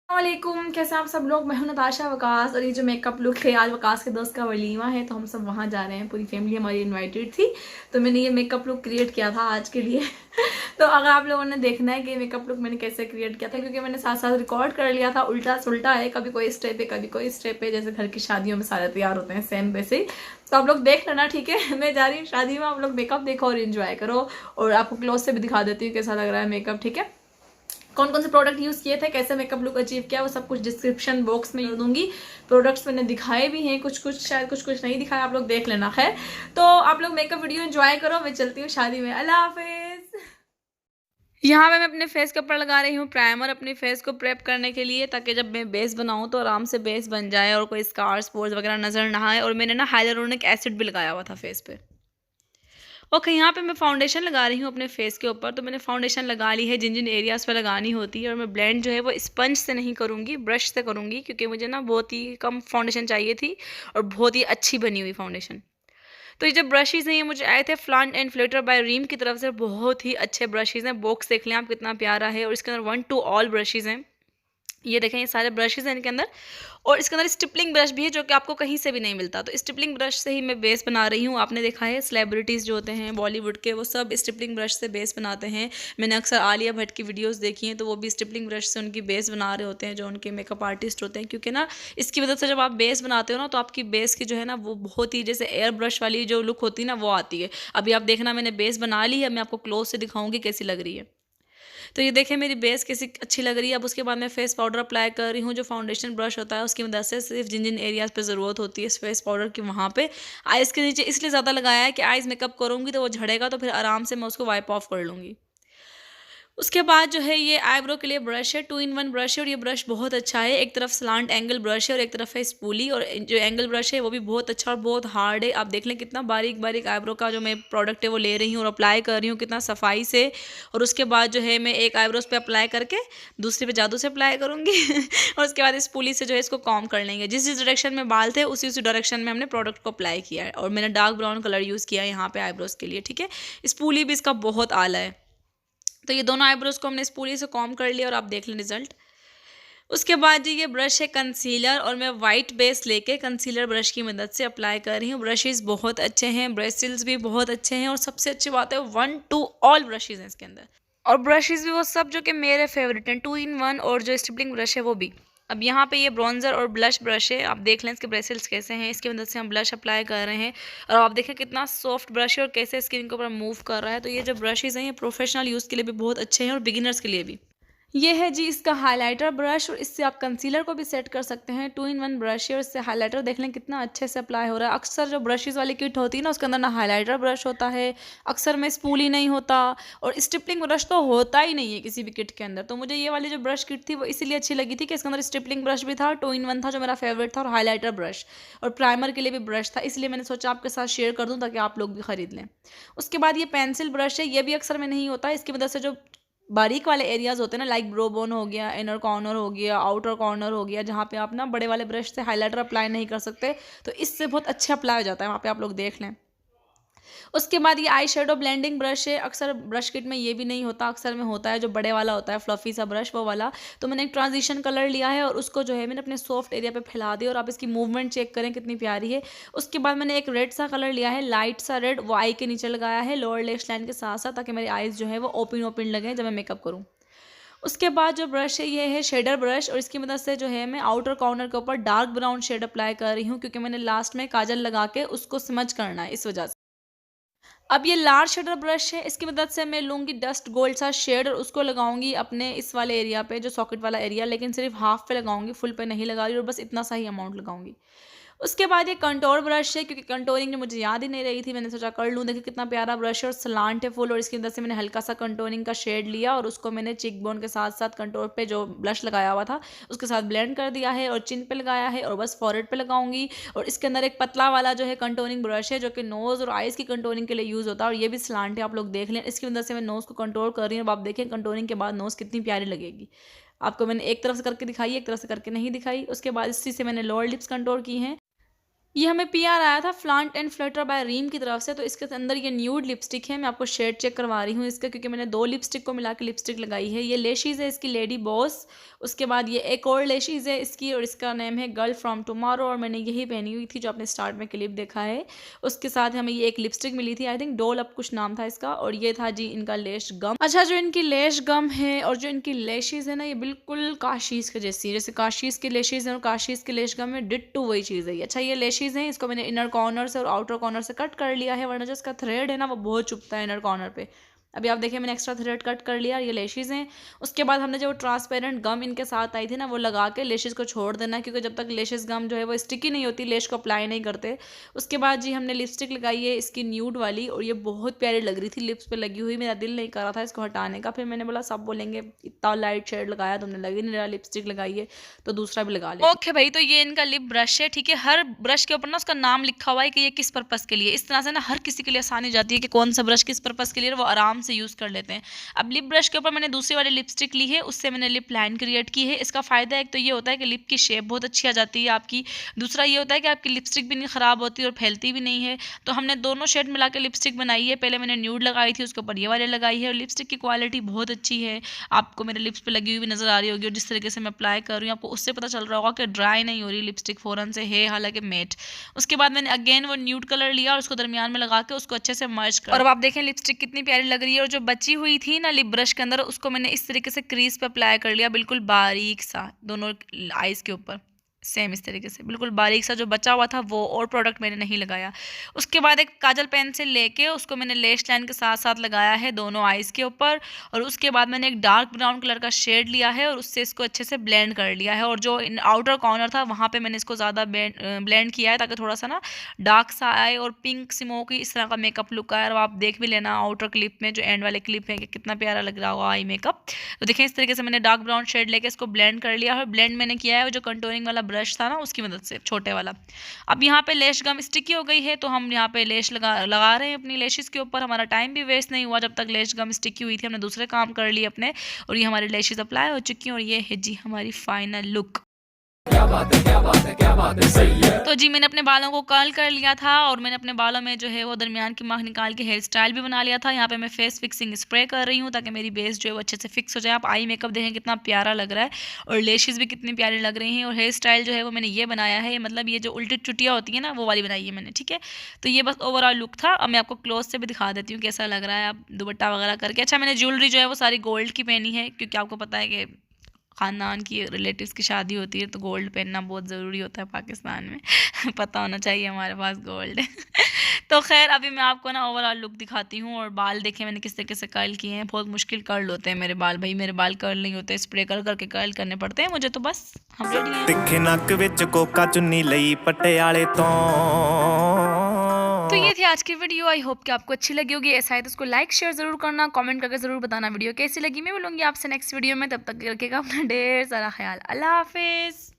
वालेकुम, कैसे आप सब लोग। मैं हूं नताशा वकास और ये जो मेकअप लुक है, आज वकास के दोस्त का वलीमा है तो हम सब वहां जा रहे हैं। पूरी फैमिली हमारी इनवाइटेड थी तो मैंने ये मेकअप लुक क्रिएट किया था आज के लिए। तो अगर आप लोगों ने देखना है कि मेकअप लुक मैंने कैसे क्रिएट किया था, क्योंकि मैंने साथ साथ रिकॉर्ड कर लिया था। उल्टा सुल्टा है, कभी कोई स्टेप है कभी कोई स्टेप है, जैसे घर की शादियों में सारे तैयार होते हैं सेम वैसे ही। तो आप लोग देख लेना, ठीक है। मैं जा रही हूँ शादी में, आप लोग मेकअप देखो और इन्जॉय करो। और आपको क्लोज से भी दिखा देती हूँ कैसा लग रहा है मेकअप, ठीक है। कौन कौन से प्रोडक्ट यूज किए थे, कैसे मेकअप लुक अचीव किया, वो सब कुछ डिस्क्रिप्शन बॉक्स में दूंगी। प्रोडक्ट्स मैंने दिखाए भी हैं, कुछ कुछ शायद कुछ कुछ नहीं दिखाया, आप लोग देख लेना। खैर, तो आप लोग मेकअप वीडियो एंजॉय करो, मैं चलती हूँ शादी में। अल्लाह हाफिज। यहाँ पे मैं अपने फेस के ऊपर लगा रही हूँ प्राइमर, अपने फेस को प्रेप करने के लिए, ताकि जब मैं बेस बनाऊँ तो आराम से बेस बन जाए और कोई स्कार्स पोर्स वगैरह नजर ना आए। और मैंने ना हाइलुरोनिक एसिड भी लगाया हुआ था फेस पे। ओके, यहाँ पे मैं फाउंडेशन लगा रही हूँ अपने फेस के ऊपर। तो मैंने फाउंडेशन लगा ली है जिन जिन एरियाज़ पे लगानी होती है। और मैं ब्लेंड जो है वो स्पंज से नहीं करूँगी, ब्रश से करूँगी, क्योंकि मुझे ना बहुत ही कम फाउंडेशन चाहिए थी और बहुत ही अच्छी बनी हुई फाउंडेशन। तो ये जो ब्रशेज़ हैं ये मुझे आए थे फ्लांट एंड फ्लिटर बाय रीम की तरफ से। बहुत ही अच्छे ब्रशेज़ हैं, बॉक्स देख लें आप कितना प्यारा है। और इसके अंदर 1 to ऑल ब्रशेज़ हैं। ये देखें, ये सारे ब्रशेज़ हैं इनके अंदर। और इसके अंदर स्टिपलिंग ब्रश भी है जो कि आपको कहीं से भी नहीं मिलता। तो स्टिपलिंग ब्रश से ही मैं बेस बना रही हूँ। आपने देखा है सेलिब्रिटीज़ जो होते हैं बॉलीवुड के, वो सब स्टिपलिंग ब्रश से बेस बनाते हैं। मैंने अक्सर आलिया भट्ट की वीडियोस देखी हैं तो वो भी स्टिपलिंग ब्रश से उनकी बेस बना रहे होते हैं, जो उनके मेकअप आर्टिस्ट होते हैं। क्योंकि ना इसकी वजह से जब आप बेस बनाते हो ना तो आपकी बेस की जो है ना वो बहुत ही जैसे एयर ब्रश वाली जो लुक होती है ना वो आती है। अभी आप देखना, मैंने बेस बना ली है, मैं आपको क्लोज से दिखाऊंगी कैसी लग रही है। तो ये देखें मेरी बेस कैसी अच्छी लग रही है। अब उसके बाद मैं फेस पाउडर अप्लाई कर रही हूँ। जो फाउंडेशन ब्रश होता है उसकी मदद से सिर्फ जिन जिन एरियाज़ पे ज़रूरत होती है इस फेस पाउडर की, वहाँ पे आइज़ के नीचे इसलिए ज़्यादा लगाया है कि आइज़ मेकअप करूँगी तो वो झड़ेगा, तो फिर आराम से मैं उसको वाइप ऑफ कर लूँगी। उसके बाद जो है ये आईब्रो के लिए ब्रश है, 2 in 1 ब्रश है। और ये ब्रश बहुत अच्छा है, एक तरफ स्लांट एंगल ब्रश है और एक तरफ है स्पूली। और जो एंगल ब्रश है वो भी बहुत अच्छा और बहुत हार्ड है। आप देख लें कितना बारीक बारीक आईब्रो का जो मैं प्रोडक्ट है वो ले रही हूँ और अप्लाई कर रही हूँ कितना सफाई से। और उसके बाद जो है मैं एक आईब्रोज पे अप्लाई करके दूसरी पे जादू से अप्लाई करूँगी। और उसके बाद स्पूली से जो है इसको कॉम कर लेंगे। जिस जिस डायरेक्शन में बाल थे उसी उसी डायरेक्शन में हमने प्रोडक्ट को अप्लाई किया है। और मैंने डार्क ब्राउन कलर यूज़ किया है यहाँ पे आईब्रोज के लिए, ठीक है। स्पूली भी इसका बहुत आला है। तो ये दोनों आईब्रोज को हमने इस पूरी से कॉम कर लिया और आप देख लें रिजल्ट। उसके बाद जी ये ब्रश है कंसीलर, और मैं वाइट बेस लेके कंसीलर ब्रश की मदद से अप्लाई कर रही हूँ। ब्रशेज़ बहुत अच्छे हैं, ब्रशल्स भी बहुत अच्छे हैं, और सबसे अच्छी बात है 1 to ऑल ब्रशेज़ हैं इसके अंदर। और ब्रशेज़ भी वो सब जो कि मेरे फेवरेट हैं, 2 in 1। और जो स्टिपलिंग ब्रश है वो भी। अब यहाँ पे ये ब्रॉन्ज़र और ब्लश ब्रश है, आप देख लें इसके ब्रशल्स कैसे हैं। इसकी मदद से हम ब्लश अप्लाई कर रहे हैं। और आप देखें कितना सॉफ्ट ब्रश है और कैसे स्किन के ऊपर मूव कर रहा है। तो ये जो ब्रशेज़ हैं ये प्रोफेशनल यूज़ के लिए भी बहुत अच्छे हैं और बिगिनर्स के लिए भी। ये है जी इसका हाइलाइटर ब्रश, और इससे आप कंसीलर को भी सेट कर सकते हैं। 2 in 1 ब्रश है और इससे हाइलाइटर देख लें कितना अच्छे से अप्लाई हो रहा है। अक्सर जो ब्रशेज़ वाली किट होती है ना उसके अंदर ना हाइलाइटर ब्रश होता है, अक्सर में स्पूली नहीं होता, और स्टिपलिंग ब्रश तो होता ही नहीं है किसी भी किट के अंदर। तो मुझे ये वाली जो ब्रश किट थी वो इसीलिए अच्छी लगी थी कि इसके अंदर स्टिपलिंग ब्रश भी था, 2 in 1 था जो मेरा फेवरेट था, और हाईलाइटर ब्रश और प्राइमर के लिए भी ब्रश था। इसलिए मैंने सोचा आपके साथ शेयर कर दूँ ताकि आप लोग भी खरीद लें। उसके बाद ये पेंसिल ब्रश है, ये भी अक्सर में नहीं होता। इसकी वजह से जो बारीक वाले एरियाज होते हैं ना, लाइक ब्रो बोन हो गया, इनर कॉर्नर हो गया, आउटर कॉर्नर हो गया, जहाँ पे आप ना बड़े वाले ब्रश से हाइलाइटर अप्लाई नहीं कर सकते, तो इससे बहुत अच्छा अप्लाई हो जाता है, वहाँ पे आप लोग देख लें। उसके बाद ये आई शेडो ब्लेंडिंग ब्रश है, अक्सर ब्रश किट में ये भी नहीं होता, अक्सर में होता है जो बड़े वाला होता है फ्लफी सा ब्रश, वो वाला। तो मैंने एक ट्रांजिशन कलर लिया है और उसको जो है मैंने अपने सॉफ्ट एरिया पे फैला दिया, और आप इसकी मूवमेंट चेक करें कितनी प्यारी है। उसके बाद मैंने एक रेड सा कलर लिया है, लाइट सा रेड, वो आई के नीचे लगाया है लोअर लेश लाइन के साथ साथ, ताकि मेरी आईज जो है वो ओपन ओपन लगे जब मैं मेकअप करूँ। उसके बाद जो ब्रश है ये है शेडर ब्रश, और इसकी मदद से जो है मैं आउटर कॉर्नर के ऊपर डार्क ब्राउन शेड अप्लाई कर रही हूँ, क्योंकि मैंने लास्ट में काजल लगा के उसको स्मज करना है, इस वजह से। अब ये लार्ज शेडर ब्रश है, इसकी मदद से मैं लूँगी डस्ट गोल्ड सा शेड और उसको लगाऊंगी अपने इस वाले एरिया पे, जो सॉकेट वाला एरिया, लेकिन सिर्फ हाफ पे लगाऊंगी, फुल पे नहीं लगा रही, और बस इतना सा ही अमाउंट लगाऊंगी। उसके बाद ये कंटोर ब्रश है, क्योंकि कंटोरिंग मुझे याद ही नहीं रही थी, मैंने सोचा कर लूँ। देखिए कितना प्यारा ब्रश है और सलांट है फुल, और इसकी मदद से मैंने हल्का सा कंटोरिंग का शेड लिया और उसको मैंने चिक बोन के साथ साथ कंटोर पे जो ब्लश लगाया हुआ था उसके साथ ब्लेंड कर दिया है, और चिन पे लगाया है, और बस फॉरहेड पे लगाऊंगी। और इसके अंदर एक पतला वाला जो है कंटोरिंग ब्रश है जो कि नोज़ और आइज़ की कंटोरिंग के लिए यूज़ होता है, और ये भी सलांट है, आप लोग देख लें। इसकी मदद से मैं नोज़ को कंट्रोल कर रही हूँ। अब आप देखें कंटोरिंग के बाद नोज़ कितनी प्यारी लगेगी। आपको मैंने एक तरफ से करके दिखाई, एक तरफ से करके नहीं दिखाई। उसके बाद इसी से मैंने लोअर लिप्स कंट्रोल की हैं। ये हमें पीआर आया था फ्लांट एंड फ्लटर बाय रीम की तरफ से। तो इसके अंदर ये न्यूड लिपस्टिक है। मैं आपको शेड चेक करवा रही हूँ इसका, क्योंकि मैंने 2 लिपस्टिक को मिला के लिपस्टिक लगाई है। ये लेशीज़ है इसकी लेडी बॉस। उसके बाद ये एक और लेशीज़ है इसकी, और इसका नेम है गर्ल फ्रॉम टुमारो, और मैंने यही पहनी हुई थी जो आपने स्टार्ट में क्लिप देखा है। उसके साथ हमें ये एक लिपस्टिक मिली थी, आई थिंक डोल अप कुछ नाम था इसका, और ये था जी इनका लेश गम। अच्छा, जो इनकी लेश गम है और जो इनकी लेशीज़ है ना, ये बिल्कुल काशीज़ के जैसी है। जैसे काशीज़ की लेशीज़ है और काशीज़ की लेश गम है, डिट्टू वही चीज़ है। अच्छा, ये लेशीज़ हैं, इसको मैंने इनर कॉर्नर से और आउटर कॉर्नर से कट कर लिया है, वरना जो इसका थ्रेड है ना वो बहुत चुभता है इनर कॉर्नर पे। अभी आप देखिए मैंने एक्स्ट्रा थ्रेड कट कर लिया। ये लेशीज़ हैं। उसके बाद हमने जो ट्रांसपेरेंट गम इनके साथ आई थी ना, वो लगा के लेशेज़ को छोड़ देना है, क्योंकि जब तक लेशेज़ गम जो है वो स्टिकी नहीं होती, लेश को अप्लाई नहीं करते। उसके बाद जी हमने लिपस्टिक लगाई है इसकी न्यूड वाली, और ये बहुत प्यारी लग रही थी लिप्स पे लगी हुई। मेरा दिल नहीं कर रहा था इसको हटाने का। फिर मैंने बोला सब बोलेंगे इतना लाइट शेड लगाया तुमने, लगी नहीं रहा लिपस्टिक लगाई है, तो दूसरा भी लगा ले। ओके भाई, तो ये इनका लिप ब्रश है, ठीक है। हर ब्रश के ऊपर ना उसका नाम लिखा हुआ है कि ये किस पर्पज़ के लिए। इस तरह से ना हर किसी के लिए आसानी हो जाती है कि कौन सा ब्रश किस पर्पज़ के लिए, वो आराम से यूज़ कर लेते हैं। अब लिप ब्रश के ऊपर मैंने दूसरी वाली लिपस्टिक ली है, उससे मैंने लिप लाइन क्रिएट की है। इसका फ़ायदा एक तो ये होता है कि लिप की शेप बहुत अच्छी आ जाती है आपकी। दूसरा ये होता है कि आपकी लिपस्टिक भी नहीं ख़राब होती और फैलती भी नहीं है। तो हमने दोनों शेड मिला के लिपस्टिक बनाई है। पहले मैंने न्यूड लगाई थी, उसके ऊपर ये वाले लगाई है, और लिपस्टिक की क्वालिटी बहुत अच्छी है। आपको मेरे लिप्स पे लगी हुई भी नज़र आ रही होगी, और जिस तरीके से मैं अप्लाई कर रही हूँ आपको उससे पता चल रहा होगा कि ड्राई नहीं हो रही लिपस्टिक, फ़ौरन से है हालांकि मेट। उसके बाद मैंने अगेन वो न्यूड कलर लिया और उसको दरमियान में लगा के उसको अच्छे से मर्ज कर, और अब आप देखें लिपस्टिक कितनी प्यारी लग रही है। और जो बची हुई थी ना लिप ब्रश के अंदर, उसको मैंने इस तरीके से क्रीज पे अप्लाई कर लिया, बिल्कुल बारीक सा दोनों आईज के ऊपर। सेम इस तरीके से बिल्कुल बारीक सा जो बचा हुआ था वो, और प्रोडक्ट मैंने नहीं लगाया। उसके बाद एक काजल पेन से लेके उसको मैंने लेश लाइन के साथ साथ लगाया है दोनों आईज़ के ऊपर। और उसके बाद मैंने एक डार्क ब्राउन कलर का शेड लिया है और उससे इसको अच्छे से ब्लेंड कर लिया है। और जो आउटर कॉर्नर था वहाँ पे मैंने इसको ज़्यादा ब्लेंड किया है, ताकि थोड़ा सा ना डार्क सा आए और पिंक स्मोकी इस तरह का मेकअप लुक आए। और आप देख भी लेना आउटर क्लिप में, जो एंड वाले क्लिप है, कि कितना प्यारा लग रहा होगा आई मेकअप। तो देखें इस तरीके से मैंने डार्क ब्राउन शेड लेके इसको ब्लेंड कर लिया है। और ब्लेंड मैंने किया है जो कंटूरिंग वाला ब्रश था ना उसकी मदद से, छोटे वाला। अब यहाँ पे लेश गम स्टिकी हो गई है, तो हम यहाँ पे लेश लगा रहे हैं अपनी लेशेस के ऊपर। हमारा टाइम भी वेस्ट नहीं हुआ, जब तक लेश गम स्टिकी हुई थी हमने दूसरे काम कर लिए अपने, और ये हमारी लेशेस अप्लाई हो चुकी हैं। और ये है जी हमारी फाइनल लुक। क्या बात है, क्या बात है, क्या बात है, सही है। तो जी मैंने अपने बालों को कर्ल कर लिया था, और मैंने अपने बालों में जो है वो दरमियान की मांग निकाल के हेयर स्टाइल भी बना लिया था। यहाँ पे मैं फेस फिक्सिंग स्प्रे कर रही हूँ ताकि मेरी बेस जो है वो अच्छे से फिक्स हो जाए। आप आई मेकअप देखें कितना प्यारा लग रहा है, और लेशेस भी कितनी प्यारी लग रही हैं। और हेयर स्टाइल जो है वो मैंने ये बनाया है, मतलब ये जो उल्टी चुटियाँ होती है ना वो वाली बनाई है मैंने, ठीक है। तो ये बस ओवरऑल लुक था। अब मैं आपको क्लोज से भी दिखा देती हूँ कैसा लग रहा है आप दुपट्टा वगैरह करके। अच्छा, मैंने ज्वेलरी जो है वो सारी गोल्ड की पहनी है, क्योंकि आपको पता है कि ख़ानदान की रिलेटिव्स की शादी होती है तो गोल्ड पहनना बहुत ज़रूरी होता है पाकिस्तान में। पता होना चाहिए हमारे पास गोल्ड। तो खैर अभी मैं आपको ना ओवरऑल लुक दिखाती हूँ। और बाल देखें मैंने किस तरीके से कर्ल किए हैं। बहुत मुश्किल कर्ल होते हैं मेरे बाल भाई, मेरे बाल कर्ल नहीं होते, स्प्रे कर करके कर्ल करने पड़ते हैं मुझे। तो बस हम रेडी हैं। तिखे नक विच कोका चुन्नी लई पटियाले तो ये थी आज की वीडियो। आई होप कि आपको अच्छी लगी होगी। ऐसा है तो उसको लाइक शेयर ज़रूर करना, कमेंट करके ज़रूर बताना वीडियो कैसी लगी। मैं मिलूंगी आपसे नेक्स्ट वीडियो में, तब तक रखिएगा अपना ढेर सारा ख्याल। अल्लाह हाफिज़।